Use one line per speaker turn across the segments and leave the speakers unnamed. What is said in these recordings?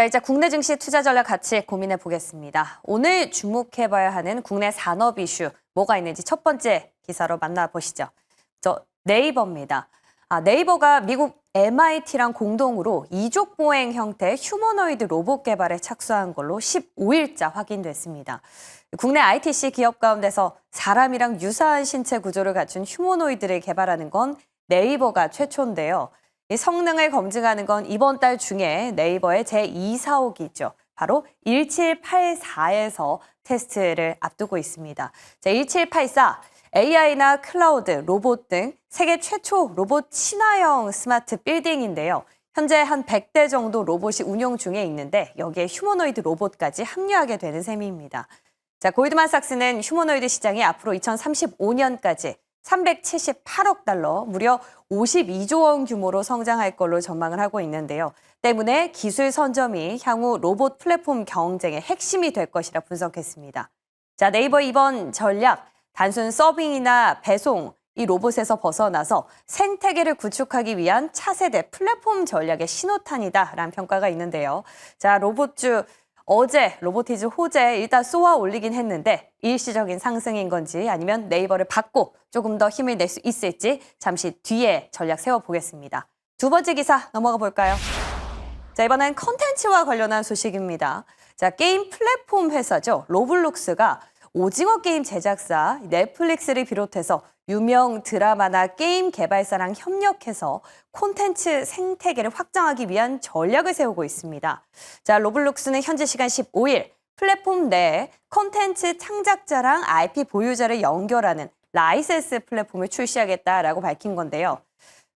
자, 이제 국내 증시 투자 전략 같이 고민해 보겠습니다. 오늘 주목해봐야 하는 국내 산업 이슈 뭐가 있는지 첫 번째 기사로 만나보시죠. 네이버입니다. 네이버가 미국 MIT랑 공동으로 이족 보행 형태 휴머노이드 로봇 개발에 착수한 걸로 15일자 확인됐습니다. 국내 ITC 기업 가운데서 사람이랑 유사한 신체 구조를 갖춘 휴머노이드를 개발하는 건 네이버가 최초인데요. 이 성능을 검증하는 건 이번 달 중에 네이버의 제2사옥이죠. 바로 1784에서 테스트를 앞두고 있습니다. 자, 1784, AI나 클라우드, 로봇 등 세계 최초 로봇 친화형 스마트 빌딩인데요. 현재 한 100대 정도 로봇이 운용 중에 있는데 여기에 휴머노이드 로봇까지 합류하게 되는 셈입니다. 자, 골드만삭스는 휴머노이드 시장이 앞으로 2035년까지 378억 달러, 무려 52조 원 규모로 성장할 걸로 전망을 하고 있는데요. 때문에 기술 선점이 향후 로봇 플랫폼 경쟁의 핵심이 될 것이라 분석했습니다. 자, 네이버 이번 전략, 단순 서빙이나 배송, 이 로봇에서 벗어나서 생태계를 구축하기 위한 차세대 플랫폼 전략의 신호탄이다라는 평가가 있는데요. 자, 로봇주 어제 로보티즈 호재 일단 쏘아 올리긴 했는데 일시적인 상승인 건지 아니면 네이버를 받고 조금 더 힘을 낼 수 있을지 잠시 뒤에 전략 세워보겠습니다. 두 번째 기사 넘어가 볼까요? 자, 이번엔 컨텐츠와 관련한 소식입니다. 자, 게임 플랫폼 회사죠. 로블록스가 오징어 게임 제작사 넷플릭스를 비롯해서 유명 드라마나 게임 개발사랑 협력해서 콘텐츠 생태계를 확장하기 위한 전략을 세우고 있습니다. 자, 로블록스는 현지 시간 15일 플랫폼 내에 콘텐츠 창작자랑 IP 보유자를 연결하는 라이센스 플랫폼을 출시하겠다라고 밝힌 건데요.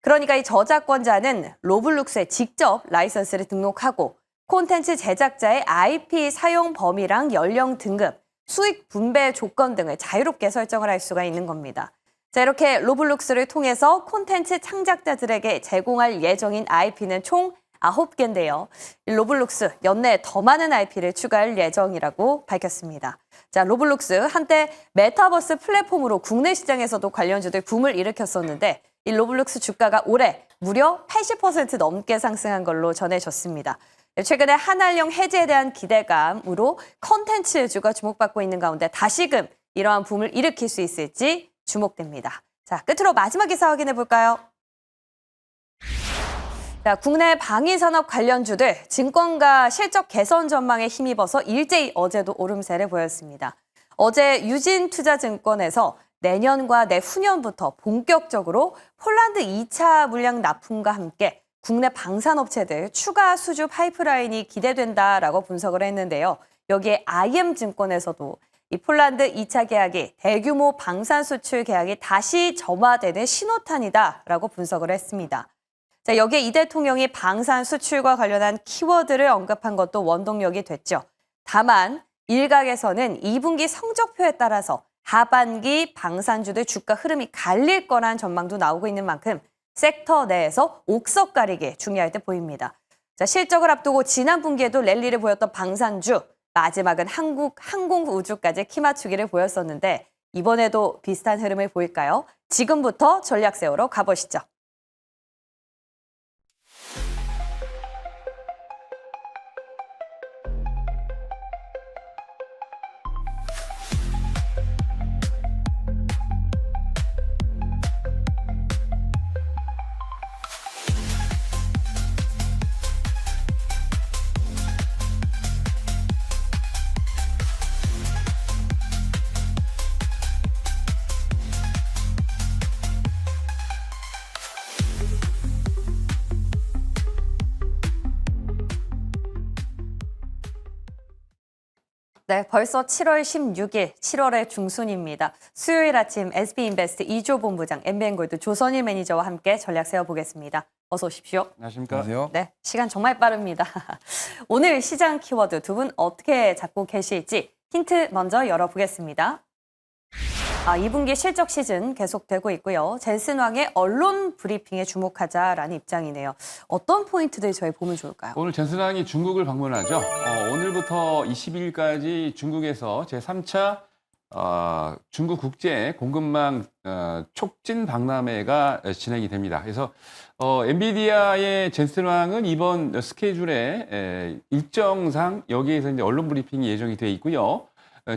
그러니까 이 저작권자는 로블록스에 직접 라이센스를 등록하고 콘텐츠 제작자의 IP 사용 범위랑 연령 등급, 수익 분배 조건 등을 자유롭게 설정을 할 수가 있는 겁니다. 자, 이렇게 로블록스를 통해서 콘텐츠 창작자들에게 제공할 예정인 IP는 총 9개인데요. 로블록스 연내 더 많은 IP를 추가할 예정이라고 밝혔습니다. 자, 로블록스 한때 메타버스 플랫폼으로 국내 시장에서도 관련주들 붐을 일으켰었는데 이 로블록스 주가가 올해 무려 80% 넘게 상승한 걸로 전해졌습니다. 최근에 한알령 해제에 대한 기대감으로 컨텐츠주가 주목받고 있는 가운데 다시금 이러한 붐을 일으킬 수 있을지 주목됩니다. 자, 끝으로 마지막 기사 확인해 볼까요? 자, 국내 방위산업 관련주들 증권가 실적 개선 전망에 힘입어서 일제히 어제도 오름세를 보였습니다. 어제 유진투자증권에서 내년과 내후년부터 본격적으로 폴란드 2차 물량 납품과 함께 국내 방산업체들 추가 수주 파이프라인이 기대된다라고 분석을 했는데요. 여기에 IM증권에서도 이 폴란드 2차 계약이 대규모 방산 수출 계약이 다시 점화되는 신호탄이다라고 분석을 했습니다. 자, 여기에 이 대통령이 방산 수출과 관련한 키워드를 언급한 것도 원동력이 됐죠. 다만 일각에서는 2분기 성적표에 따라서 하반기 방산주들 주가 흐름이 갈릴 거란 전망도 나오고 있는 만큼 섹터 내에서 옥석 가리기 중요할 때 보입니다. 자, 실적을 앞두고 지난 분기에도 랠리를 보였던 방산주, 마지막은 한국 항공우주까지 키 맞추기를 보였었는데 이번에도 비슷한 흐름을 보일까요? 지금부터 전략 세우러 가보시죠. 네, 벌써 7월 16일, 7월의 중순입니다. 수요일 아침 SB인베스트 이조 본부장, MBN골드 조선일 매니저와 함께 전략 세워보겠습니다. 어서 오십시오.
안녕하십니까?
안녕하세요.
네, 시간 정말 빠릅니다. 오늘 시장 키워드 두 분 어떻게 잡고 계실지 힌트 먼저 열어보겠습니다. 2분기 실적 시즌 계속되고 있고요. 젠슨왕의 언론 브리핑에 주목하자라는 입장이네요. 어떤 포인트들 저희 보면 좋을까요?
오늘 젠슨왕이 중국을 방문하죠. 오늘부터 22일까지 중국에서 제3차 중국 국제 공급망 촉진 박람회가 진행이 됩니다. 그래서 엔비디아의 젠슨 왕은 이번 스케줄에 일정상 여기에서 이제 언론 브리핑이 예정이 돼 있고요.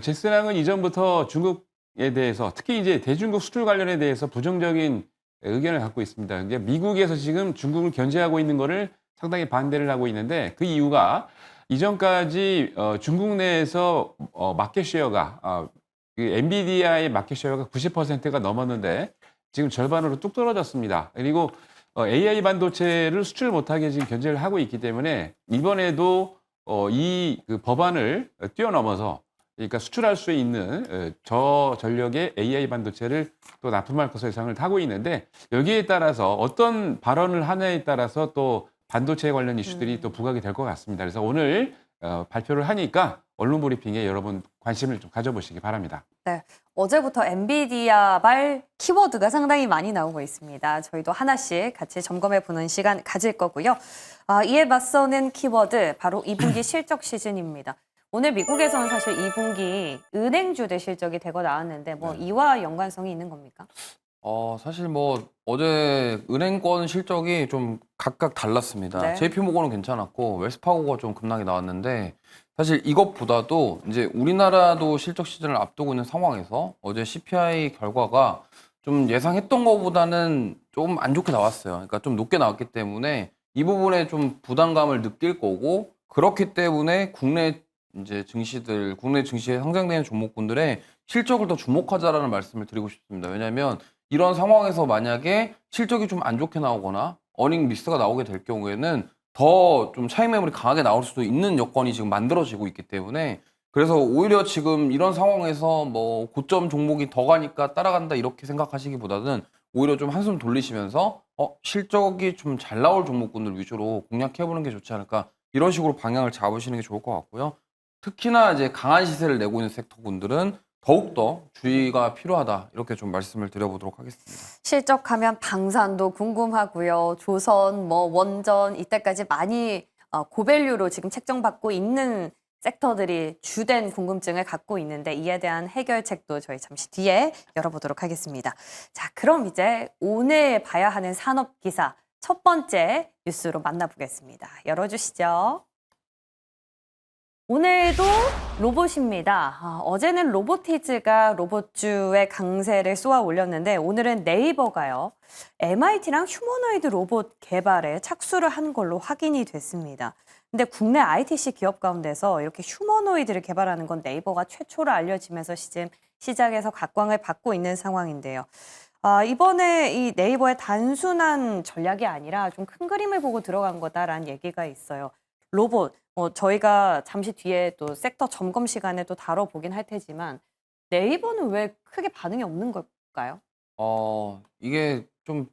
젠슨 왕은 이전부터 중국에 대해서 특히 이제 대중국 수출 관련에 대해서 부정적인 의견을 갖고 있습니다. 이제 미국에서 지금 중국을 견제하고 있는 거를 상당히 반대를 하고 있는데 그 이유가 이전까지 중국 내에서 마켓 쉐어가 그 엔비디아의 마켓 쉐어가 90%가 넘었는데 지금 절반으로 뚝 떨어졌습니다. 그리고 AI 반도체를 수출 못하게 지금 견제를 하고 있기 때문에 이번에도 이 그 법안을 뛰어넘어서 그러니까 수출할 수 있는 저전력의 AI 반도체를 또 납품할 것을 예상을 하고 있는데 여기에 따라서 어떤 발언을 하냐에 따라서 또 반도체 관련 이슈들이 또 부각이 될 것 같습니다. 그래서 오늘 발표를 하니까 언론 브리핑에 여러분 관심을 좀 가져보시기 바랍니다.
네, 어제부터 엔비디아발 키워드가 상당히 많이 나오고 있습니다. 저희도 하나씩 같이 점검해 보는 시간 가질 거고요. 이에 맞서는 키워드 바로 2분기 실적 시즌입니다. 오늘 미국에서는 사실 2분기 은행주들 실적이 대거 나왔는데 뭐 이와 연관성이 있는 겁니까?
사실 뭐 어제 은행권 실적이 좀 각각 달랐습니다.
네.
JP모건은 괜찮았고 웰스파고가 좀 급락이 나왔는데 사실 이것보다도 이제 우리나라도 실적 시즌을 앞두고 있는 상황에서 어제 CPI 결과가 좀 예상했던 것보다는 좀 안 좋게 나왔어요. 그러니까 좀 높게 나왔기 때문에 이 부분에 좀 부담감을 느낄 거고 그렇기 때문에 국내 증시에 상장되는 종목군들의 실적을 더 주목하자라는 말씀을 드리고 싶습니다. 왜냐하면 이런 상황에서 만약에 실적이 좀 안 좋게 나오거나 어닝 미스가 나오게 될 경우에는 더 좀 차익 매물이 강하게 나올 수도 있는 여건이 지금 만들어지고 있기 때문에 그래서 오히려 지금 이런 상황에서 뭐 고점 종목이 더 가니까 따라간다 이렇게 생각하시기보다는 오히려 좀 한숨 돌리시면서 실적이 좀 잘 나올 종목군들 위주로 공략해보는 게 좋지 않을까 이런 식으로 방향을 잡으시는 게 좋을 것 같고요. 특히나 이제 강한 시세를 내고 있는 섹터군들은 더욱더 주의가 필요하다 이렇게 좀 말씀을 드려보도록 하겠습니다.
실적하면 방산도 궁금하고요. 조선, 뭐 원전 이때까지 많이 고밸류로 지금 책정받고 있는 섹터들이 주된 궁금증을 갖고 있는데 이에 대한 해결책도 저희 잠시 뒤에 열어보도록 하겠습니다. 자, 그럼 이제 오늘 봐야 하는 산업 기사 첫 번째 뉴스로 만나보겠습니다. 열어주시죠. 오늘도 로봇입니다. 어제는 로보티즈가 로봇주의 강세를 쏘아 올렸는데 오늘은 네이버가요. MIT랑 휴머노이드 로봇 개발에 착수를 한 걸로 확인이 됐습니다. 근데 국내 ITC 기업 가운데서 이렇게 휴머노이드를 개발하는 건 네이버가 최초로 알려지면서 시장에서 각광을 받고 있는 상황인데요. 이번에 이 네이버의 단순한 전략이 아니라 좀 큰 그림을 보고 들어간 거다라는 얘기가 있어요. 로봇, 저희가 잠시 뒤에 또 섹터 점검 시간에 또 다뤄보긴 할 테지만 네이버는 왜 크게 반응이 없는 걸까요?
이게 좀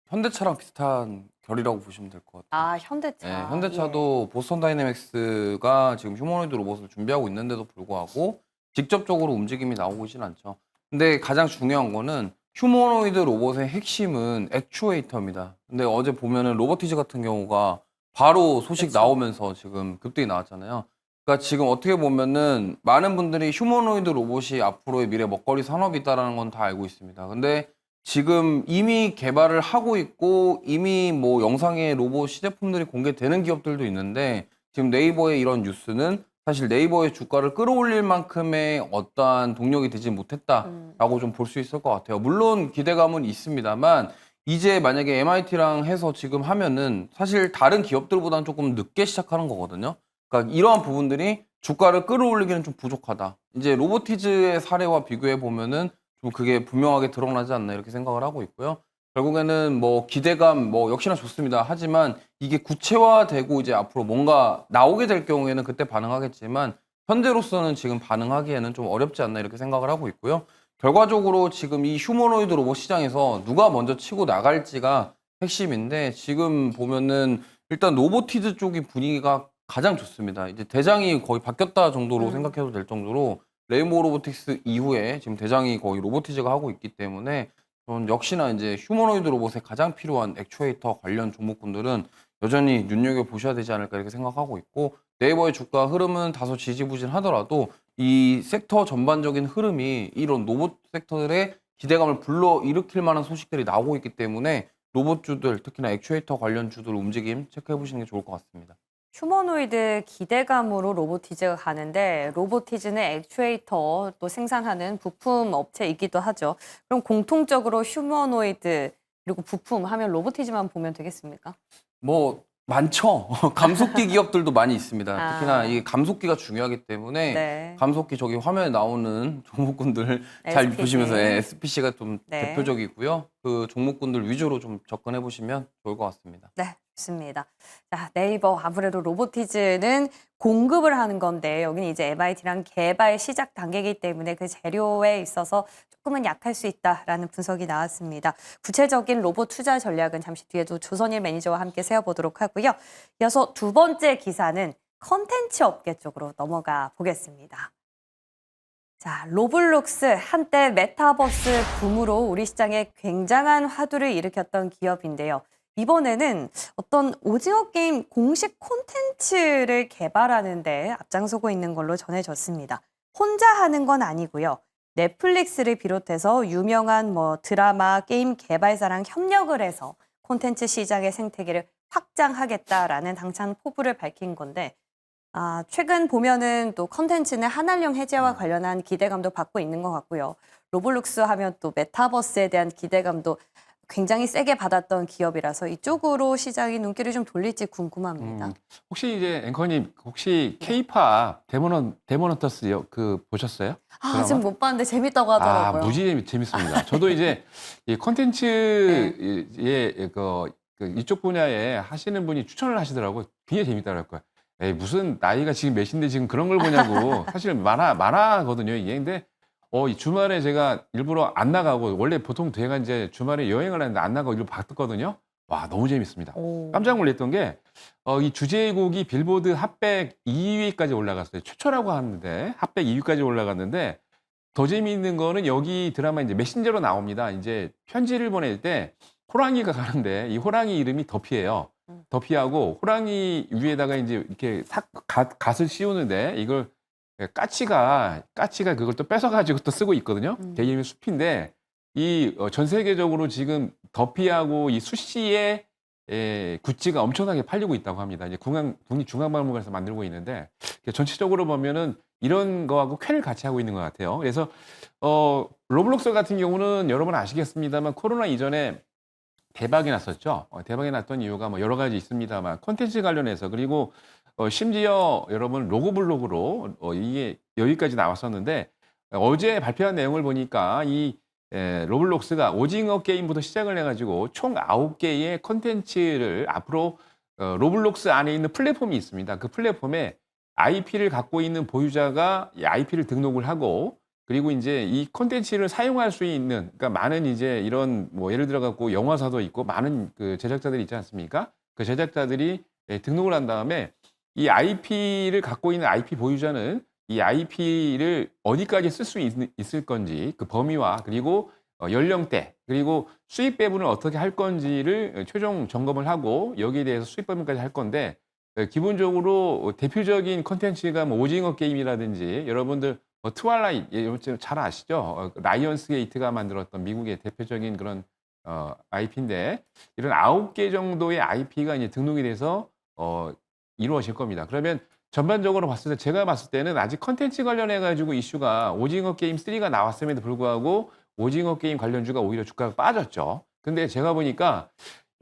현대차랑 비슷한 결이라고 보시면 될 것 같아요.
현대차.
네, 현대차도 보스턴 다이내믹스가 지금 휴머노이드 로봇을 준비하고 있는데도 불구하고 직접적으로 움직임이 나오고 있진 않죠. 근데 가장 중요한 거는 휴머노이드 로봇의 핵심은 액추에이터입니다. 근데 어제 보면은 로보티즈 같은 경우가 바로 소식
그쵸.
나오면서 지금 급등이 나왔잖아요. 그러니까 지금 어떻게 보면은 많은 분들이 휴머노이드 로봇이 앞으로의 미래 먹거리 산업이다라는 건 다 알고 있습니다. 근데 지금 이미 개발을 하고 있고 이미 뭐 영상의 로봇 시제품들이 공개되는 기업들도 있는데 지금 네이버의 이런 뉴스는 사실 네이버의 주가를 끌어올릴 만큼의 어떠한 동력이 되지 못했다라고 좀 볼 수 있을 것 같아요. 물론 기대감은 있습니다만 이제 만약에 MIT랑 해서 지금 하면은 사실 다른 기업들보다는 조금 늦게 시작하는 거거든요. 그러니까 이러한 부분들이 주가를 끌어올리기는 좀 부족하다. 이제 로보티즈의 사례와 비교해 보면은 좀 그게 분명하게 드러나지 않나 이렇게 생각을 하고 있고요. 결국에는 뭐 기대감 뭐 역시나 좋습니다. 하지만 이게 구체화되고 이제 앞으로 뭔가 나오게 될 경우에는 그때 반응하겠지만 현재로서는 지금 반응하기에는 좀 어렵지 않나 이렇게 생각을 하고 있고요. 결과적으로 지금 이 휴머노이드 로봇 시장에서 누가 먼저 치고 나갈지가 핵심인데 지금 보면은 일단 로보티즈 쪽이 분위기가 가장 좋습니다. 이제 대장이 거의 바뀌었다 정도로 생각해도 될 정도로 레인보우 로보틱스 이후에 지금 대장이 거의 로보티즈가 하고 있기 때문에 저는 역시나 이제 휴머노이드 로봇에 가장 필요한 액추에이터 관련 종목군들은 여전히 눈여겨보셔야 되지 않을까 이렇게 생각하고 있고 네이버의 주가 흐름은 다소 지지부진하더라도 이 섹터 전반적인 흐름이 이런 로봇 섹터들의 기대감을 불러일으킬 만한 소식들이 나오고 있기 때문에 로봇주들, 특히나 액추에이터 관련주들 움직임 체크해 보시는 게 좋을 것 같습니다.
휴머노이드 기대감으로 로보티즈가 가는데 로보티즈는 액추에이터 또 생산하는 부품 업체이기도 하죠. 그럼 공통적으로 휴머노이드 그리고 부품 하면 로보티즈만 보면 되겠습니까?
뭐 많죠. 감속기 기업들도 많이 있습니다.
아.
특히나 이 감속기가 중요하기 때문에
네.
감속기 저기 화면에 나오는 종목군들 잘
SPC.
보시면서 SPC가 좀
네.
대표적이고요. 그 종목군들 위주로 좀 접근해 보시면 좋을 것 같습니다.
네, 좋습니다. 자, 네이버 아무래도 로보티즈는 공급을 하는 건데 여기는 이제 MIT랑 개발 시작 단계이기 때문에 그 재료에 있어서 조금은 약할 수 있다라는 분석이 나왔습니다. 구체적인 로봇 투자 전략은 잠시 뒤에도 조선일 매니저와 함께 세워보도록 하고요. 이어서 두 번째 기사는 컨텐츠 업계 쪽으로 넘어가 보겠습니다. 자, 로블록스 한때 메타버스 붐으로 우리 시장에 굉장한 화두를 일으켰던 기업인데요. 이번에는 어떤 오징어 게임 공식 콘텐츠를 개발하는 데 앞장서고 있는 걸로 전해졌습니다. 혼자 하는 건 아니고요. 넷플릭스를 비롯해서 유명한 드라마, 게임 개발사랑 협력을 해서 콘텐츠 시장의 생태계를 확장하겠다라는 당찬 포부를 밝힌 건데 최근 보면은 또 컨텐츠는 한한령 해제와 관련한 기대감도 받고 있는 것 같고요. 로블록스 하면 또 메타버스에 대한 기대감도 굉장히 세게 받았던 기업이라서 이쪽으로 시장이 눈길을 좀 돌릴지 궁금합니다.
혹시 이제 앵커님 혹시 K-팝 데모넌터스 보셨어요? 드라마?
지금 못 봤는데 재밌다고 하더라고요.
무지 재밌습니다. 저도 이제 이 콘텐츠의 이쪽 분야에 하시는 분이 추천을 하시더라고요. 굉장히 재밌다고 거예요. 에이, 무슨 나이가 지금 몇인데 지금 그런 걸 보냐고. 사실 만화거든요, 이게. 근데 이 주말에 제가 일부러 안 나가고 원래 보통 제가 이제 주말에 여행을 하는데 안 나가고 일부러 봤거든요. 와, 너무 재밌습니다.
오.
깜짝 놀랐던 게 이 주제곡이 빌보드 핫백 2위까지 올라갔어요. 최초라고 하는데 핫백 2위까지 올라갔는데 더 재미있는 거는 여기 드라마 이제 메신저로 나옵니다. 이제 편지를 보낼 때 호랑이가 가는데 이 호랑이 이름이 더피예요. 더피하고 호랑이 위에다가 이제 이렇게 갓을 씌우는데 이걸 까치가 그걸 또 뺏어가지고 또 쓰고 있거든요. 걔 이름이 숲인데 전 세계적으로 지금 더피하고 이 수시의 굿즈가 엄청나게 팔리고 있다고 합니다. 이제 국립중앙박물관에서 만들고 있는데 전체적으로 보면은 이런 거하고 쾌를 같이 하고 있는 것 같아요. 그래서 로블록스 같은 경우는 여러분 아시겠습니다만 코로나 이전에 대박이 났었죠. 대박이 났던 이유가 여러 가지 있습니다만 콘텐츠 관련해서 그리고 심지어 여러분 로고블록으로 이게 여기까지 나왔었는데 어제 발표한 내용을 보니까 이 로블록스가 오징어 게임부터 시작을 해가지고 총 9개의 콘텐츠를 앞으로 로블록스 안에 있는 플랫폼이 있습니다. 그 플랫폼에 IP를 갖고 있는 보유자가 이 IP를 등록을 하고 그리고 이제 이 콘텐츠를 사용할 수 있는 그러니까 많은 이제 이런 예를 들어 갖고 영화사도 있고 많은 그 제작자들이 있지 않습니까? 그 제작자들이 등록을 한 다음에 이 IP를 갖고 있는 IP 보유자는 이 IP를 어디까지 쓸 수 있을 건지 그 범위와 그리고 연령대 그리고 수익 배분을 어떻게 할 건지를 최종 점검을 하고 여기에 대해서 수익 배분까지 할 건데 기본적으로 대표적인 콘텐츠가 오징어 게임이라든지 여러분들 트와일라이트 여러분 잘 아시죠? 라이언스 게이트가 만들었던 미국의 대표적인 그런 IP인데 이런 9개 정도의 IP가 이제 등록이 돼서 이루어질 겁니다. 그러면 전반적으로 봤을 때 제가 봤을 때는 아직 컨텐츠 관련해 가지고 이슈가 오징어 게임 3가 나왔음에도 불구하고 오징어 게임 관련주가 오히려 주가가 빠졌죠. 근데 제가 보니까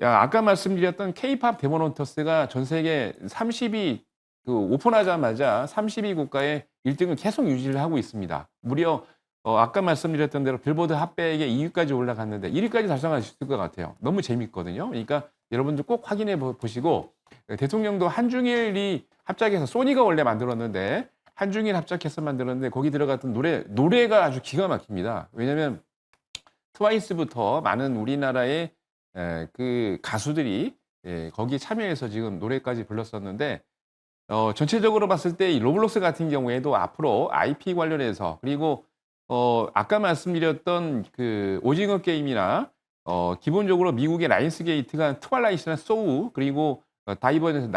아까 말씀드렸던 K-팝 데모넌터스가 전 세계 30위 오픈하자마자 30위 국가의 1등을 계속 유지를 하고 있습니다. 무려 아까 말씀드렸던 대로 빌보드 핫백에 2위까지 올라갔는데 1위까지 달성할 수 있을 것 같아요. 너무 재밌거든요. 그러니까 여러분들 꼭 확인해 보시고 대통령도 한중일이 합작해서 소니가 원래 만들었는데 한중일 합작해서 만들었는데 거기 들어갔던 노래가 아주 기가 막힙니다. 왜냐하면 트와이스부터 많은 우리나라의 그 가수들이 거기에 참여해서 지금 노래까지 불렀었는데 전체적으로 봤을 때 이 로블록스 같은 경우에도 앞으로 IP 관련해서 그리고 아까 말씀드렸던 그 오징어 게임이나 기본적으로 미국의 라이언스 게이트가 트와일라이트나 소우 그리고 다이버에서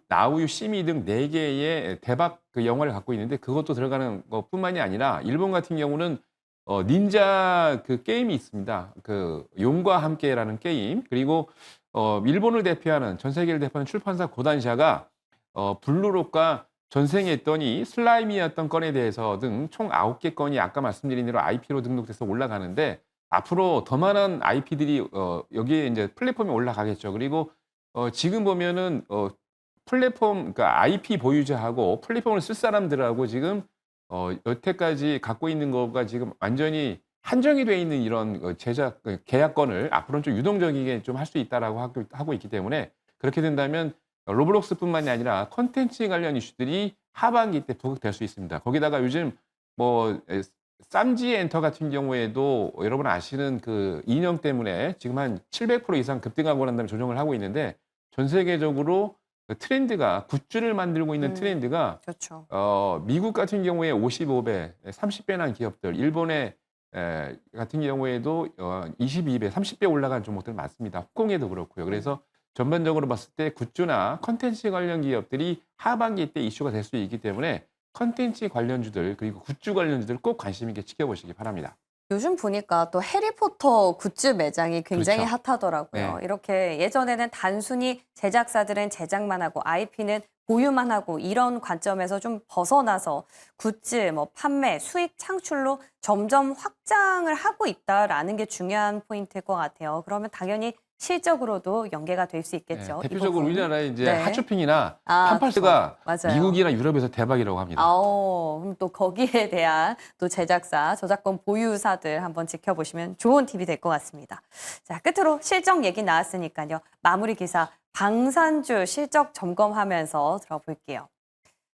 나우유, 시미 등 4개의 대박 그 영화를 갖고 있는데 그것도 들어가는 것뿐만이 아니라 일본 같은 경우는 닌자 그 게임이 있습니다. 그 용과 함께라는 게임. 그리고 일본을 대표하는 전 세계를 대표하는 출판사 고단샤가 블루록과 전생했더니 슬라임이었던 건에 대해서 등 총 9개 건이 아까 말씀드린 대로 IP로 등록돼서 올라가는데 앞으로 더 많은 IP들이 여기에 이제 플랫폼에 올라가겠죠. 그리고 지금 보면은 플랫폼 그러니까 IP 보유자하고 플랫폼을 쓸 사람들하고 지금 여태까지 갖고 있는 거가 지금 완전히 한정이 돼 있는 이런 제작 계약권을 앞으로는 좀 유동적이게 좀 할 수 있다라고 하고 있기 때문에 그렇게 된다면 로블록스뿐만이 아니라 콘텐츠 관련 이슈들이 하반기 때 부각될 수 있습니다. 거기다가 요즘 뭐 쌈지 엔터 같은 경우에도 여러분 아시는 그 인형 때문에 지금 한 700% 이상 급등하고 난 다음에 조정을 하고 있는데 전 세계적으로 그 트렌드가 굿즈를 만들고 있는 트렌드가
그렇죠.
미국 같은 경우에 55배, 30배 난 기업들, 일본의 같은 경우에도 22배, 30배 올라간 종목들 많습니다. 홍콩에도 그렇고요. 그래서 전반적으로 봤을 때 굿즈나 컨텐츠 관련 기업들이 하반기 때 이슈가 될 수 있기 때문에 컨텐츠 관련주들 그리고 굿즈 관련주들 꼭 관심 있게 지켜보시기 바랍니다.
요즘 보니까 또 해리포터 굿즈 매장이 굉장히
그렇죠.
핫하더라고요.
네.
이렇게 예전에는 단순히 제작사들은 제작만 하고 IP는 보유만 하고 이런 관점에서 좀 벗어나서 굿즈, 뭐 판매, 수익 창출로 점점 확장을 하고 있다라는 게 중요한 포인트일 것 같아요. 그러면 당연히 실적으로도 연계가 될 수 있겠죠. 이
대표적으로
부분.
우리나라의 이제
네.
핫쇼핑이나
아,
팜팔스가
그렇죠. 맞아요.
미국이나 유럽에서 대박이라고 합니다.
그럼 또 거기에 대한 또 제작사, 저작권 보유사들 한번 지켜보시면 좋은 팁이 될 것 같습니다. 자, 끝으로 실적 얘기 나왔으니까요. 마무리 기사 방산주 실적 점검하면서 들어볼게요.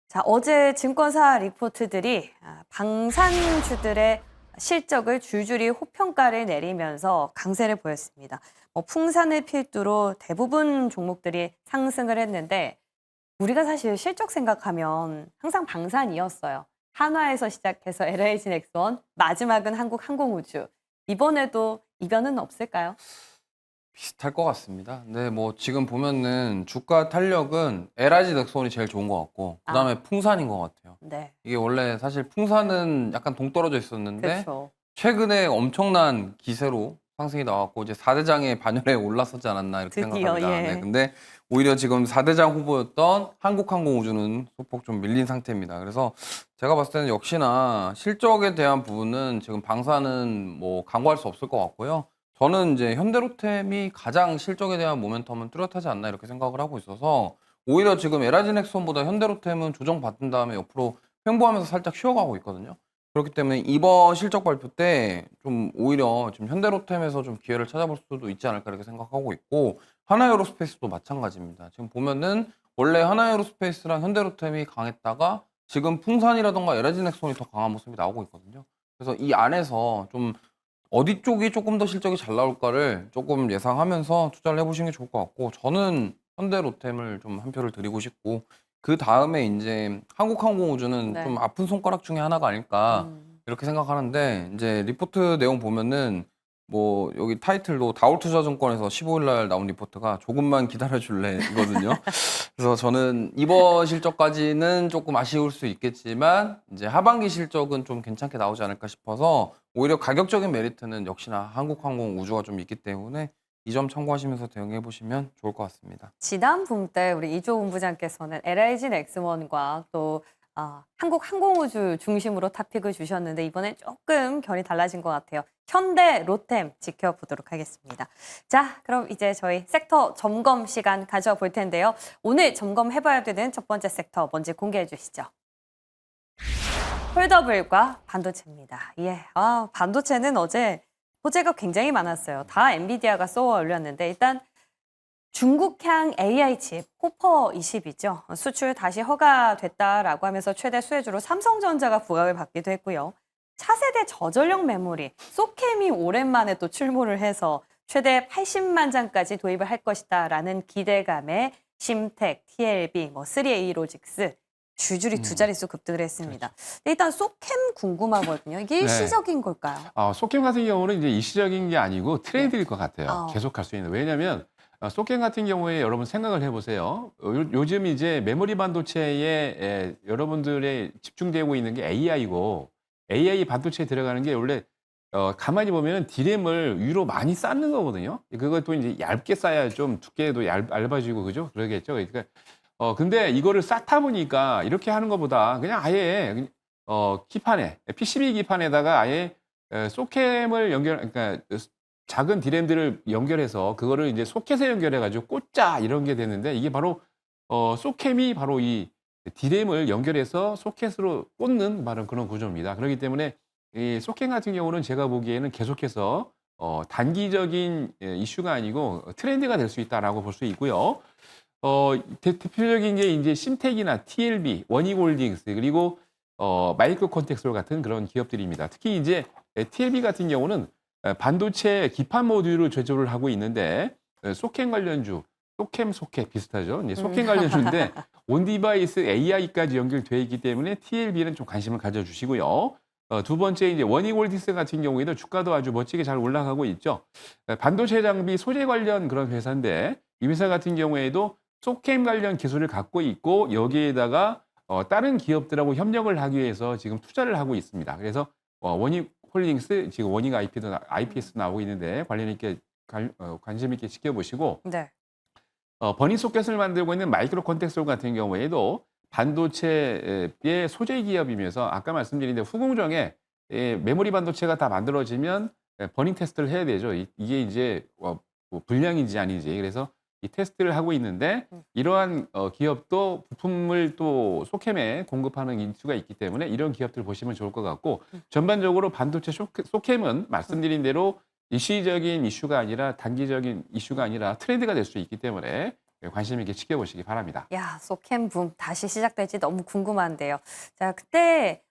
자, 어제 증권사 리포트들이 방산주들의 실적을 줄줄이 호평가를 내리면서 강세를 보였습니다. 풍산을 필두로 대부분 종목들이 상승을 했는데 우리가 사실 실적 생각하면 항상 방산이었어요. 한화에서 시작해서 LH 넥스원, 마지막은 한국항공우주. 이번에도 이변은 없을까요?
비슷할 것 같습니다. 네, 뭐 지금 보면은 주가 탄력은 LIG 넥스원이 제일 좋은 것 같고 그다음에 풍산인 것 같아요.
네,
이게 원래 사실 풍산은 약간 동떨어져 있었는데
그렇죠.
최근에 엄청난 기세로 상승이 나왔고 이제 4대장의 반열에 올랐었지 않았나 이렇게
드디어,
생각합니다.
예.
네, 근데 오히려 지금 4대장 후보였던 한국항공우주는 소폭 좀 밀린 상태입니다. 그래서 제가 봤을 때는 역시나 실적에 대한 부분은 지금 방사는 뭐 강구할 수 없을 것 같고요. 저는 이제 현대로템이 가장 실적에 대한 모멘텀은 뚜렷하지 않나 이렇게 생각을 하고 있어서 오히려 지금 LIG 넥스원보다 현대로템은 조정받은 다음에 옆으로 횡보하면서 살짝 쉬어가고 있거든요. 그렇기 때문에 이번 실적 발표 때 좀 오히려 지금 현대로템에서 좀 기회를 찾아볼 수도 있지 않을까 이렇게 생각하고 있고 하나에어로스페이스도 마찬가지입니다. 지금 보면은 원래 하나에어로스페이스랑 현대로템이 강했다가 지금 풍산이라던가 LIG 넥스원이 더 강한 모습이 나오고 있거든요. 그래서 이 안에서 좀 어디 쪽이 조금 더 실적이 잘 나올까를 조금 예상하면서 투자를 해보시는 게 좋을 것 같고 저는 현대로템을 좀 한 표를 드리고 싶고 그 다음에 이제 한국항공우주는
네.
좀 아픈 손가락 중에 하나가 아닐까 이렇게 생각하는데 이제 리포트 내용 보면은 뭐 여기 타이틀도 다올투자증권에서 15일 날 나온 리포트가 조금만 기다려줄래이거든요. 그래서 저는 이번 실적까지는 조금 아쉬울 수 있겠지만 이제 하반기 실적은 좀 괜찮게 나오지 않을까 싶어서 오히려 가격적인 메리트는 역시나 한국항공우주가 좀 있기 때문에 이 점 참고하시면서 대응해 보시면 좋을 것 같습니다.
지난 봄 때 우리 이조 본부장께서는 LIG 넥스원과 또 한국항공우주 중심으로 탑픽을 주셨는데 이번엔 조금 결이 달라진 것 같아요. 현대, 로템 지켜보도록 하겠습니다. 자, 그럼 이제 저희 섹터 점검 시간 가져볼 텐데요. 오늘 점검해봐야 되는 첫 번째 섹터 뭔지 공개해 주시죠. 폴더블과 반도체입니다. 예, 반도체는 어제 호재가 굉장히 많았어요. 다 엔비디아가 쏘아 올렸는데 일단 중국향 AI 칩 호퍼 20이죠. 수출 다시 허가됐다라고 하면서 최대 수혜주로 삼성전자가 부각을 받기도 했고요. 차세대 저전력 메모리 소캠이 오랜만에 또 출몰을 해서 최대 80만 장까지 도입을 할 것이다라는 기대감에 심텍, TLB, 3A 로직스 줄줄이 두 자릿수 급등을 했습니다. 일단 소캠 궁금하거든요. 이게 일시적인 걸까요?
소캠 같은 경우는 이제 일시적인 게 아니고 트렌드일 것 같아요. 계속 갈 수 있는. 왜냐하면 소켓 같은 경우에 여러분 생각을 해보세요. 요즘 이제 메모리 반도체에 여러분들의 집중되고 있는 게 AI고 AI 반도체에 들어가는 게 원래 가만히 보면은 디램을 위로 많이 쌓는 거거든요. 그것도 이제 얇게 쌓아야 좀 두께도 얇아지고 그죠? 그러겠죠. 그러니까 근데 이거를 쌓다 보니까 이렇게 하는 것보다 그냥 아예 기판에 PCB 기판에다가 아예 소켓을 그러니까 작은 디램들을 연결해서 그거를 이제 소켓에 연결해 가지고 꽂자 이런 게 되는데 이게 바로 소켓이 바로 이 디램을 연결해서 소켓으로 꽂는 바로 그런 구조입니다. 그렇기 때문에 이 소켓 같은 경우는 제가 보기에는 계속해서 단기적인 이슈가 아니고 트렌드가 될 수 있다라고 볼 수 있고요. 대표적인 게 이제 심텍이나 TLB, 원익홀딩스 그리고 마이크로 컨텍스톨 같은 그런 기업들입니다. 특히 이제 TLB 같은 경우는 반도체 기판 모듈을 제조를 하고 있는데 소켓 관련주, 소켓 비슷하죠. 이제 소켓 관련주인데 온 디바이스 AI까지 연결되어 있기 때문에 TLB는 좀 관심을 가져주시고요. 두 번째 이제 원익홀딩스 같은 경우에도 주가도 아주 멋지게 잘 올라가고 있죠. 반도체 장비 소재 관련 그런 회사인데 이 회사 같은 경우에도 소켓 관련 기술을 갖고 있고 여기에다가 다른 기업들하고 협력을 하기 위해서 지금 투자를 하고 있습니다. 그래서 원익홀딩스 지금 원익 IPS 나오고 있는데 관련 있게 관심 있게 지켜보시고
네.
버닝 소켓을 만들고 있는 마이크로 컨텍스톨 같은 경우에도 반도체의 소재 기업이면서 아까 말씀드린 대로 후공정에 메모리 반도체가 다 만들어지면 버닝 테스트를 해야 되죠. 이게 이제 뭐 불량인지 아닌지 그래서 이 테스트를 하고 있는데 이러한 기업도 부품을 또 소캠에 공급하는 인수가 있기 때문에 이런 기업들 보시면 좋을 것 같고 전반적으로 반도체 소캠은 말씀드린 대로 일시적인 이슈가 아니라 단기적인 이슈가 아니라 트렌드가 될 수 있기 때문에 관심 있게 지켜보시기 바랍니다.
야, 소캠 붐 다시 시작될지 너무 궁금한데요. 자, 그때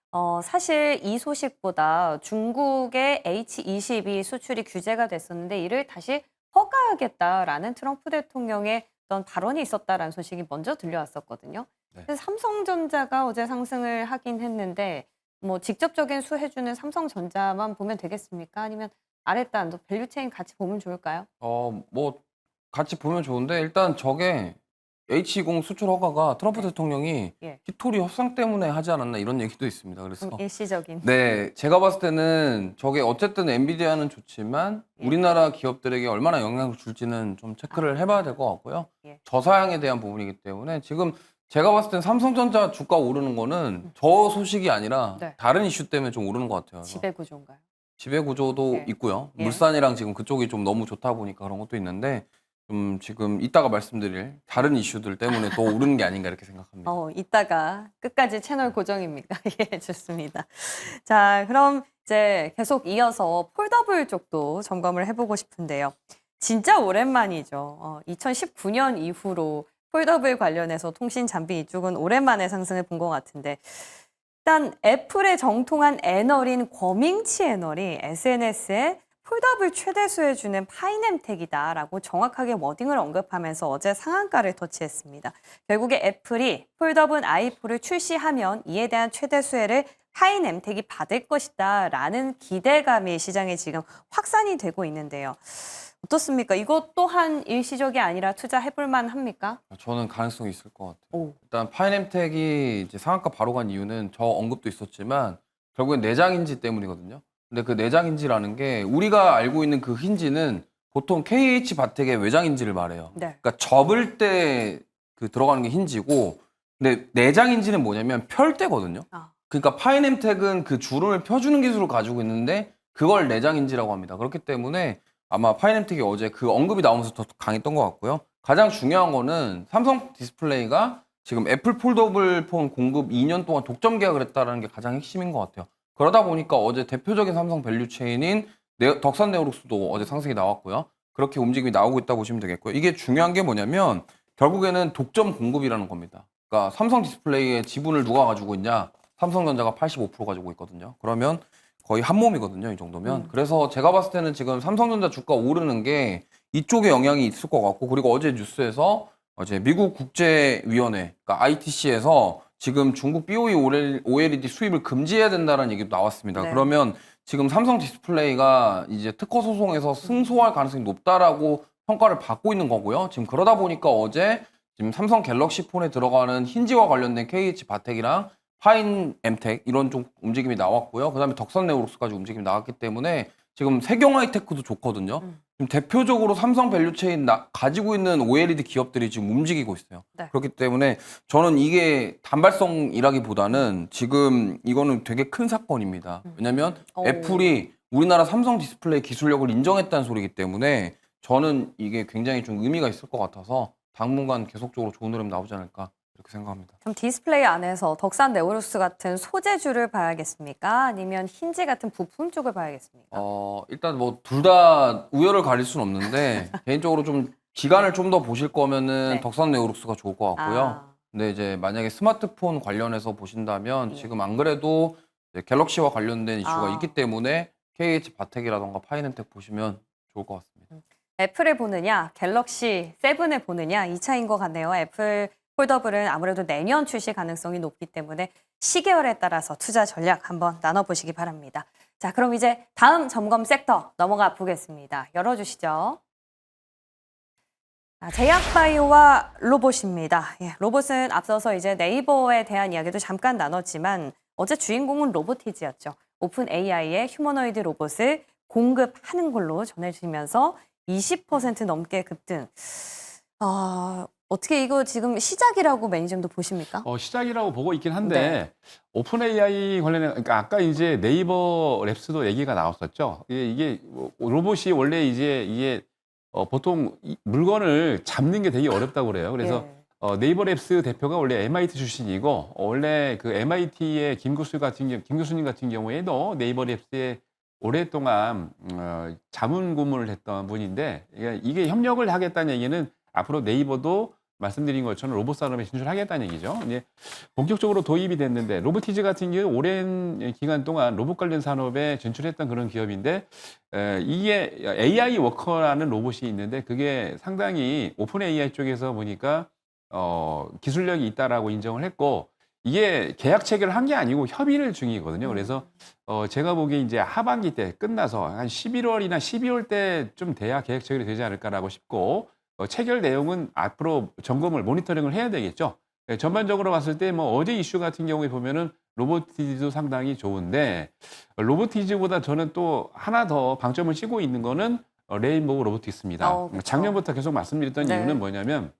사실 이 소식보다 중국의 H22 수출이 규제가 됐었는데 이를 다시 허가하겠다라는 트럼프 대통령의 어떤 발언이 있었다라는 소식이 먼저 들려왔었거든요.
네.
그래서 삼성전자가 어제 상승을 하긴 했는데 뭐 직접적인 수혜주는 삼성전자만 보면 되겠습니까? 아니면 아랫단도 밸류체인 같이 보면 좋을까요?
뭐 같이 보면 좋은데 일단 저게 H20 수출 허가가 트럼프 대통령이
예.
히토리 협상 때문에 하지 않았나 이런 얘기도 있습니다. 그래서
일시적인.
네, 제가 봤을 때는 저게 어쨌든 엔비디아는 좋지만
예.
우리나라 기업들에게 얼마나 영향을 줄지는 좀 체크를 해봐야 될 것 같고요.
예.
저사양에 대한 부분이기 때문에 지금 제가 봤을 땐 삼성전자 주가 오르는 거는 저 소식이 아니라
네.
다른 이슈 때문에 좀 오르는 것 같아요. 그래서
지배 구조인가요?
지배 구조도
예.
있고요.
예.
물산이랑 지금 그쪽이 좀 너무 좋다 보니까 그런 것도 있는데 좀 지금 이따가 말씀드릴 다른 이슈들 때문에 더 오르는 게 아닌가 이렇게 생각합니다.
이따가 끝까지 채널 고정입니까? 예, 좋습니다. 자, 그럼 이제 계속 이어서 폴더블 쪽도 점검을 해보고 싶은데요. 진짜 오랜만이죠. 2019년 이후로 폴더블 관련해서 통신 장비 이쪽은 오랜만에 상승을 본 것 같은데 일단 애플의 정통한 애널인 거밍치 애널이 SNS에 폴더블 최대 수혜주는 파이넴텍이다라고 정확하게 워딩을 언급하면서 어제 상한가를 터치했습니다. 결국에 애플이 폴더블 i4를 출시하면 이에 대한 최대 수혜를 파이넴텍이 받을 것이다라는 기대감이 시장에 지금 확산이 되고 있는데요. 어떻습니까? 이것 또한 일시적이 아니라 투자해볼 만합니까?
저는 가능성이 있을 것 같아요.
오.
일단 파이넴텍이 이제 상한가 바로 간 이유는 저 언급도 있었지만 결국엔 내장 힌지 때문이거든요. 근데 그 내장 힌지라는 게 우리가 알고 있는 그 힌지는 보통 KH 바텍의 외장 힌지를 말해요.
네.
그러니까 접을 때 그 들어가는 게 힌지고, 근데 내장 힌지는 뭐냐면 펼 때거든요. 그러니까 파이넴텍은 그 주름을 펴주는 기술을 가지고 있는데 그걸 내장 힌지라고 합니다. 그렇기 때문에 아마 파이넴텍이 어제 그 언급이 나오면서 더 강했던 것 같고요. 가장 중요한 거는 삼성 디스플레이가 지금 애플 폴더블 폰 공급 2년 동안 독점 계약을 했다는 게 가장 핵심인 것 같아요. 그러다 보니까 어제 대표적인 삼성 밸류 체인인 덕산 네오룩스도 어제 상승이 나왔고요. 그렇게 움직임이 나오고 있다고 보시면 되겠고요. 이게 중요한 게 뭐냐면 결국에는 독점 공급이라는 겁니다. 그러니까 삼성 디스플레이의 지분을 누가 가지고 있냐? 삼성전자가 85% 가지고 있거든요. 그러면 거의 한 몸이거든요. 이 정도면. 그래서 제가 봤을 때는 지금 삼성전자 주가 오르는 게 이쪽에 영향이 있을 것 같고, 그리고 어제 뉴스에서 어제 미국 국제위원회, 그러니까 ITC에서 지금 중국 BOE OLED 수입을 금지해야 된다는 얘기도 나왔습니다.
네.
그러면 지금 삼성 디스플레이가 이제 특허 소송에서 승소할 가능성이 높다라고 평가를 받고 있는 거고요. 지금 그러다 보니까 어제 지금 삼성 갤럭시 폰에 들어가는 힌지와 관련된 KH 바텍이랑 파인 엠텍 이런 좀 움직임이 나왔고요. 그다음에 덕선 네오룩스까지 움직임이 나왔기 때문에 지금 세경 하이테크도 좋거든요. 지금 대표적으로 삼성 밸류체인 가지고 있는 OLED 기업들이 지금 움직이고 있어요.
네.
그렇기 때문에 저는 이게 단발성이라기보다는 지금 이거는 되게 큰 사건입니다. 왜냐하면
오.
애플이 우리나라 삼성 디스플레이 기술력을 인정했다는 소리이기 때문에 저는 이게 굉장히 좀 의미가 있을 것 같아서 당분간 계속적으로 좋은 흐름 나오지 않을까 이렇게 생각합니다.
그럼 디스플레이 안에서 덕산 네오룩스 같은 소재주를 봐야겠습니까? 아니면 힌지 같은 부품 쪽을 봐야겠습니까?
일단 뭐 둘 다 우열을 가릴 수는 없는데 개인적으로 좀 기간을 좀 더 보실 거면은
네.
덕선 네오룩스가 좋을 것 같고요.
아,
근데 이제 만약에 스마트폰 관련해서 보신다면
예.
지금 안 그래도 이제 갤럭시와 관련된 이슈가
아.
있기 때문에 KH 바텍이라던가 파이낸텍 보시면 좋을 것 같습니다.
애플을 보느냐, 갤럭시 7을 보느냐 이 차이인 것 같네요. 애플 폴더블은 아무래도 내년 출시 가능성이 높기 때문에 시계열에 따라서 투자 전략 한번 나눠보시기 바랍니다. 자, 그럼 이제 다음 점검 섹터 넘어가 보겠습니다. 열어주시죠. 제약바이오와 로봇입니다. 예, 로봇은 앞서서 이제 네이버에 대한 이야기도 잠깐 나눴지만 어제 주인공은 로보티즈였죠. 오픈 AI의 휴머노이드 로봇을 공급하는 걸로 전해지면서 20% 넘게 급등. 어떻게 이거 지금 시작이라고 매니저님도 보십니까?
시작이라고 보고 있긴 한데 오픈 AI 관련해 그러니까 아까 이제 네이버 랩스도 얘기가 나왔었죠. 이게 로봇이 원래 이게 보통 물건을 잡는 게 되게 어렵다고 그래요. 그래서
예.
네이버 랩스 대표가 원래 MIT 출신이고 원래 그 MIT의 김 교수님 같은 경우에도 네이버 랩스에 오랫동안 자문 고문을 했던 분인데 이게 협력을 하겠다는 얘기는 앞으로 네이버도 말씀드린 것처럼 로봇 산업에 진출하겠다는 얘기죠. 이제 본격적으로 도입이 됐는데 로보티즈 같은 경우 오랜 기간 동안 로봇 관련 산업에 진출했던 그런 기업인데 이게 AI 워커라는 로봇이 있는데 그게 상당히 오픈 AI 쪽에서 보니까 기술력이 있다라고 인정을 했고 이게 계약 체결을 한 게 아니고 협의를 중이거든요. 그래서 제가 보기에 이제 하반기 때 끝나서 한 11월이나 12월 때쯤 돼야 계약 체결이 되지 않을까라고 싶고 체결 내용은 앞으로 점검을 모니터링을 해야 되겠죠. 전반적으로 봤을 때 뭐 어제 이슈 같은 경우에 보면은 로보티즈도 상당히 좋은데 로보티즈보다 저는 또 하나 더 방점을 찍고 있는 거는 레인보우 로보틱스입니다.
그렇죠.
작년부터 계속 말씀드렸던
네.
이유는 뭐냐면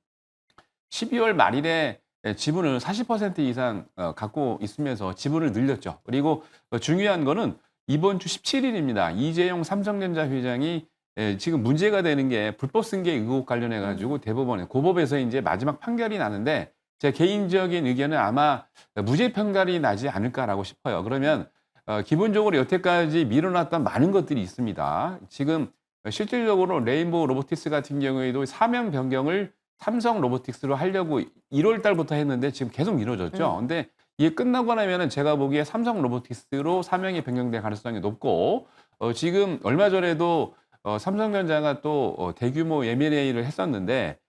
12월 말일에 지분을 40% 이상 갖고 있으면서 지분을 늘렸죠. 그리고 중요한 거는 이번 주 17일입니다. 이재용 삼성전자 회장이 지금 문제가 되는 게 불법 승계 의혹 관련해 가지고 대법원에 고법에서 이제 마지막 판결이 나는데 제 개인적인 의견은 아마 무죄 판결이 나지 않을까라고 싶어요. 그러면 기본적으로 여태까지 밀어놨던 많은 것들이 있습니다. 지금 실질적으로 레인보우 로보틱스 같은 경우에도 사명 변경을 삼성 로보틱스로 하려고 1월 달부터 했는데 지금 계속 미뤄졌죠. 근데 이게 끝나고 나면은 제가 보기에 삼성 로보틱스로 사명이 변경될 가능성이 높고 지금 얼마 전에도 삼성전자가 또 대규모 M&A를 했었는데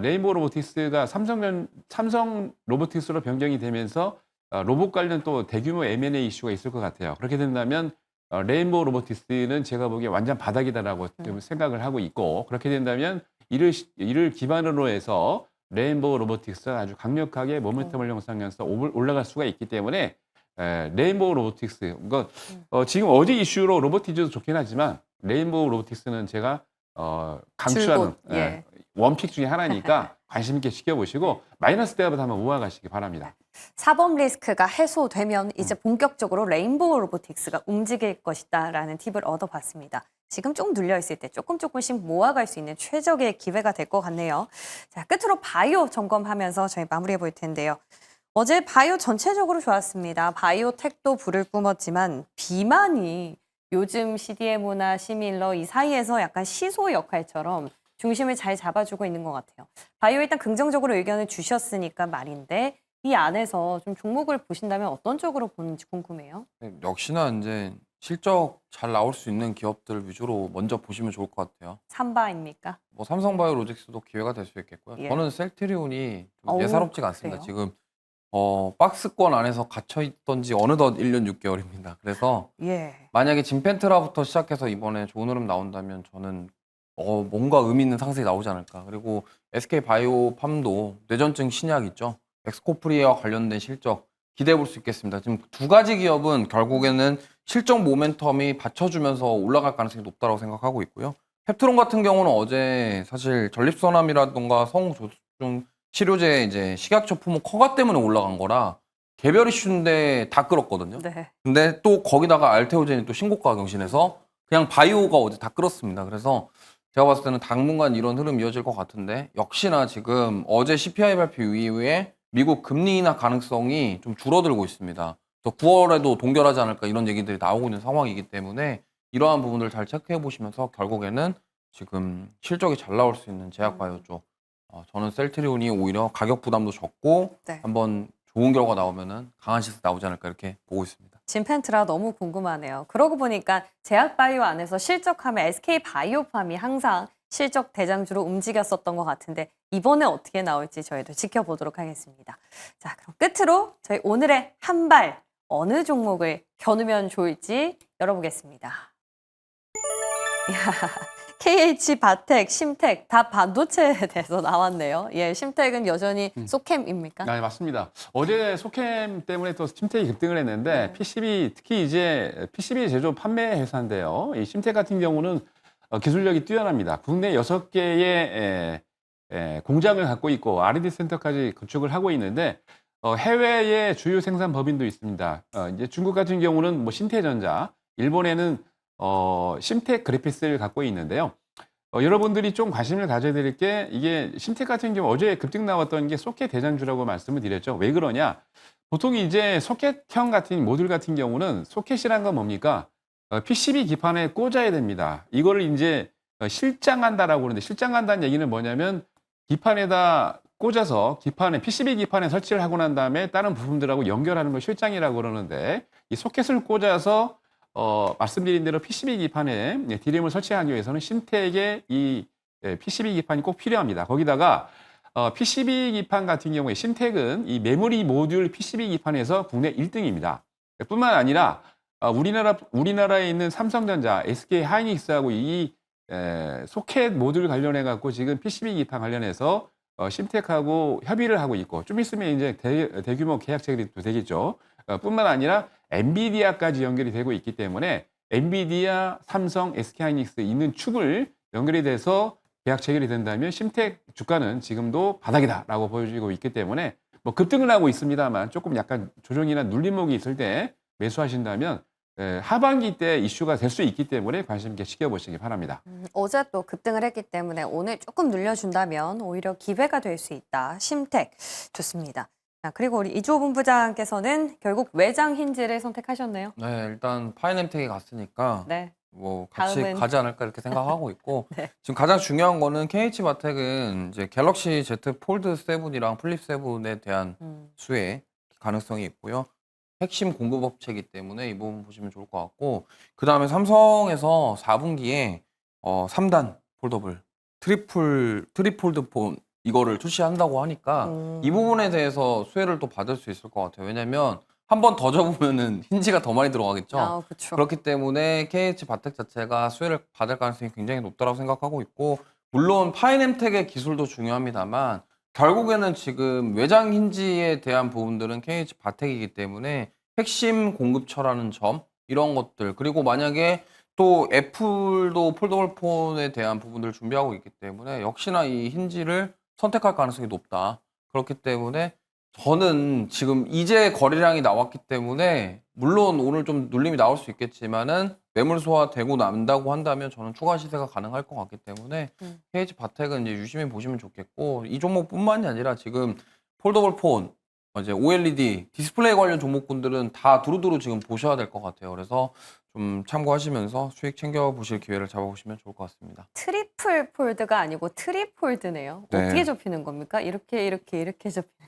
레인보우 로보틱스가 삼성 로보틱스로 변경이 되면서 로봇 관련 또 대규모 M&A 이슈가 있을 것 같아요. 그렇게 된다면 레인보우 로보틱스는 제가 보기에 완전 바닥이다라고 생각을 하고 있고 그렇게 된다면 이를 기반으로 해서 레인보우 로보틱스가 아주 강력하게 모멘텀을 형성해서 올라갈 수가 있기 때문에 레인보우 로보틱스 지금 어제 이슈로 로보티즈도 좋긴 하지만 레인보우 로보틱스는 제가 강추하는
줄곧, 예.
원픽 중에 하나니까 관심 있게 지켜보시고 마이너스 대합을 한번 모아가시기 바랍니다.
사법 리스크가 해소되면 이제 본격적으로 레인보우 로보틱스가 움직일 것이다라는 팁을 얻어봤습니다. 지금 조금 눌려있을 때 조금씩 모아갈 수 있는 최적의 기회가 될 것 같네요. 자, 끝으로 바이오 점검하면서 저희 마무리해 볼 텐데요. 어제 바이오 전체적으로 좋았습니다. 바이오텍도 불을 뿜었지만 비만이 요즘 CDMO나 시밀러 이 사이에서 약간 시소 역할처럼 중심을 잘 잡아주고 있는 것 같아요. 바이오 일단 긍정적으로 의견을 주셨으니까 말인데 이 안에서 좀 종목을 보신다면 어떤 쪽으로 보는지 궁금해요.
역시나 이제 실적 잘 나올 수 있는 기업들 위주로 먼저 보시면 좋을 것 같아요.
삼바입니까?
뭐 삼성바이오로직스도 기회가 될 수 있겠고요.
예.
저는 셀트리온이 좀
어우,
예사롭지가 않습니다.
그래요?
지금 박스권 안에서 갇혀 있던 지 어느덧 1년 6개월입니다. 그래서
예.
만약에 진펜트라부터 시작해서 이번에 좋은 흐름 나온다면 저는 뭔가 의미 있는 상승이 나오지 않을까. 그리고 SK 바이오팜도 뇌전증 신약 있죠. 엑스코프리와 관련된 실적 기대해 볼 수 있겠습니다. 지금 두 가지 기업은 결국에는 실적 모멘텀이 받쳐주면서 올라갈 가능성이 높다고 생각하고 있고요. 펩트론 같은 경우는 어제 사실 전립선암이라던가 성조증 치료제 이제 식약처 품목 허가 때문에 올라간 거라 개별 이슈인데 다 끌었거든요.
네.
근데 또 거기다가 알테오젠이 또 신고가 경신해서 그냥 바이오가 어제 다 끌었습니다. 그래서 제가 봤을 때는 당분간 이런 흐름 이어질 것 같은데 역시나 지금 어제 CPI 발표 이후에 미국 금리 인하 가능성이 좀 줄어들고 있습니다. 그래서 9월에도 동결하지 않을까 이런 얘기들이 나오고 있는 상황이기 때문에 이러한 부분들을 잘 체크해 보시면서 결국에는 지금 실적이 잘 나올 수 있는 제약바이오 쪽 저는 셀트리온이 오히려 가격 부담도 적고
네.
한번 좋은 결과 나오면은 강한 시세 나오지 않을까 이렇게 보고 있습니다.
진펜트라 너무 궁금하네요. 그러고 보니까 제약바이오 안에서 실적하면 SK바이오팜이 항상 실적 대장주로 움직였었던 것 같은데 이번에 어떻게 나올지 저희도 지켜보도록 하겠습니다. 자, 그럼 끝으로 저희 오늘의 한발 어느 종목을 겨누면 좋을지 열어보겠습니다. KH, 바텍, 심텍 다 반도체에 대해서 나왔네요. 예, 심텍은 여전히 소캠입니까?
네, 맞습니다. 어제 소캠 때문에 또 심텍이 급등을 했는데 PCB 특히 이제 PCB 제조 판매 회사인데요. 이 심텍 같은 경우는 기술력이 뛰어납니다. 국내 6개의 공장을 갖고 있고 R&D 센터까지 구축을 하고 있는데 해외에 주요 생산 법인도 있습니다. 이제 중국 같은 경우는 뭐 신태전자, 일본에는 심텍 그래피스를 갖고 있는데요. 여러분들이 좀 관심을 가져야 될 게 이게 심텍 같은 경우 어제 급등 나왔던 게 소켓 대장주라고 말씀을 드렸죠. 왜 그러냐? 보통 이제 소켓형 같은 모듈 같은 경우는 소켓이란 건 뭡니까? PCB 기판에 꽂아야 됩니다. 이거를 이제 실장한다라고 그러는데 실장한다는 얘기는 뭐냐면 기판에다 꽂아서 PCB 기판에 설치를 하고 난 다음에 다른 부품들하고 연결하는 걸 실장이라고 그러는데 이 소켓을 꽂아서 말씀드린 대로 PCB 기판에 D램을 설치하기 위해서는 심텍의 이 PCB 기판이 꼭 필요합니다. 거기다가 PCB 기판 같은 경우에 심텍은 이 메모리 모듈 PCB 기판에서 국내 1등입니다. 뿐만 아니라 우리나라에 있는 삼성전자, SK 하이닉스하고 이 소켓 모듈 관련해 갖고 지금 PCB 기판 관련해서 심텍하고 협의를 하고 있고 좀 있으면 이제 대규모 계약 체결이 또 되겠죠. 뿐만 아니라 엔비디아까지 연결이 되고 있기 때문에 엔비디아, 삼성, SK하이닉스 있는 축을 연결이 돼서 계약 체결이 된다면 심텍 주가는 지금도 바닥이다라고 보여지고 있기 때문에 뭐 급등을 하고 있습니다만 조금 약간 조정이나 눌림목이 있을 때 매수하신다면 하반기 때 이슈가 될 수 있기 때문에 관심 있게 지켜보시기 바랍니다.
어제 또 급등을 했기 때문에 오늘 조금 눌려준다면 오히려 기회가 될 수 있다. 심텍 좋습니다. 자, 그리고 우리 이주호 본부장께서는 결국 외장 힌지를 선택하셨네요.
네, 일단 파이nem텍이 갔으니까
네.
뭐 같이
다음은
가지 않을까 이렇게 생각하고 있고
네.
지금 가장 중요한 거는 KH바텍은 이제 갤럭시 Z 폴드 7이랑 플립 7에 대한 수혜 가능성이 있고요. 핵심 공급업체이기 때문에 이 부분 보시면 좋을 것 같고 그 다음에 삼성에서 4분기에 3단 폴더블 트리폴드 폰 이거를 출시한다고 하니까 이 부분에 대해서 수혜를 또 받을 수 있을 것 같아요. 왜냐면 한 번 더 접으면은 힌지가 더 많이 들어가겠죠.
아, 그렇죠.
그렇기 때문에 KH바텍 자체가 수혜를 받을 가능성이 굉장히 높다고 생각하고 있고 물론 파이nem텍의 기술도 중요합니다만 결국에는 지금 외장 힌지에 대한 부분들은 KH바텍이기 때문에 핵심 공급처라는 점 이런 것들 그리고 만약에 또 애플도 폴더블 폰에 대한 부분들을 준비하고 있기 때문에 역시나 이 힌지를 선택할 가능성이 높다. 그렇기 때문에 저는 지금 이제 거래량이 나왔기 때문에 물론 오늘 좀 눌림이 나올 수 있겠지만은 매물 소화되고 난다고 한다면 저는 추가 시세가 가능할 것 같기 때문에 KH바텍은 이제 유심히 보시면 좋겠고 이 종목뿐만이 아니라 지금 폴더블 폰, 이제 OLED 디스플레이 관련 종목군들은 다 두루두루 지금 보셔야 될 것 같아요. 그래서 좀 참고하시면서 수익 챙겨 보실 기회를 잡아보시면 좋을 것 같습니다.
트리플 폴드가 아니고 트리폴드네요.
네.
어떻게 접히는 겁니까? 이렇게 접히는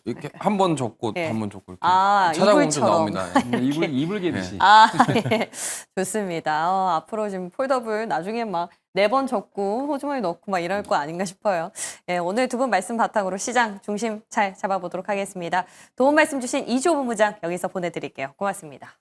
이렇게 한 번 접고
예.
한 번 접고 이렇게
아,
찾아보면 좀
이불처럼.
나옵니다.
이불 개듯이.
아, 예. 좋습니다. 앞으로 지금 폴더블 나중에 막 4번 접고 호주머니 넣고 막 이럴 거 아닌가 싶어요. 예, 오늘 두 분 말씀 바탕으로 시장 중심 잘 잡아보도록 하겠습니다. 도움 말씀 주신 이주호 본부장 여기서 보내드릴게요. 고맙습니다.